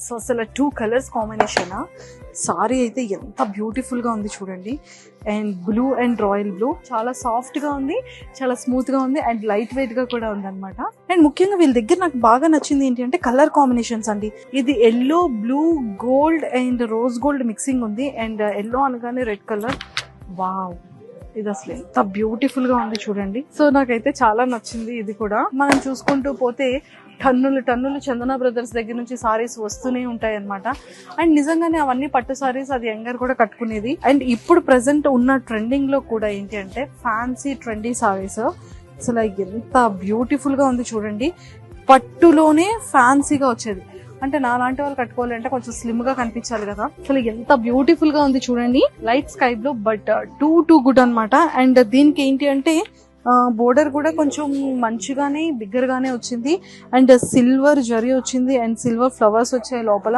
So అసలు 2 colours combination. Sorry అయితే ఎంత బ్యూటిఫుల్ గా ఉంది చూడండి. And blue and royal blue చాలా సాఫ్ట్ గా ఉంది, చాలా స్మూత్ గా ఉంది అండ్ లైట్ వెయిట్ గా కూడా ఉంది అనమాట. అండ్ ముఖ్యంగా వీళ్ళ దగ్గర నాకు బాగా నచ్చింది ఏంటి అంటే కలర్ కాంబినేషన్స్ అండి. ఇది yellow, blue, gold and rose gold mixing ఉంది. అండ్ ఎల్లో అనగానే రెడ్ కలర్. వావ్, ఇది అసలు ఎంత బ్యూటిఫుల్ గా ఉంది చూడండి. సో నాకైతే చాలా నచ్చింది ఇది కూడా. మనం చూసుకుంటూ పోతే టన్నులు టన్నులు చందన బ్రదర్స్ దగ్గర నుంచి సారీస్ వస్తూనే ఉంటాయి అనమాట. అండ్ నిజంగానే అవన్నీ పట్టు సారీస్ అది యంగర్ కూడా కట్టుకునేది. అండ్ ఇప్పుడు ప్రెసెంట్ ఉన్న ట్రెండింగ్ లో కూడా ఏంటి అంటే ఫ్యాన్సీ ట్రెండీ సారీస్. అసలు ఎంత బ్యూటిఫుల్ గా ఉంది చూడండి. పట్టులోనే ఫ్యాన్సీగా వచ్చేది. అంటే నా లాంటి వాళ్ళు కట్టుకోవాలంటే కొంచెం స్లిమ్ గా కనిపించాలి కదా. అసలు ఎంత బ్యూటిఫుల్ గా ఉంది చూడండి. Light sky blue but too good అనమాట. అండ్ దీనికి ఏంటి అంటే బోర్డర్ కూడా కొంచెం మంచిగానే బిగ్గర్ గానే వచ్చింది. అండ్ సిల్వర్ జరీ వచ్చింది అండ్ సిల్వర్ ఫ్లవర్స్ వచ్చాయి లోపల.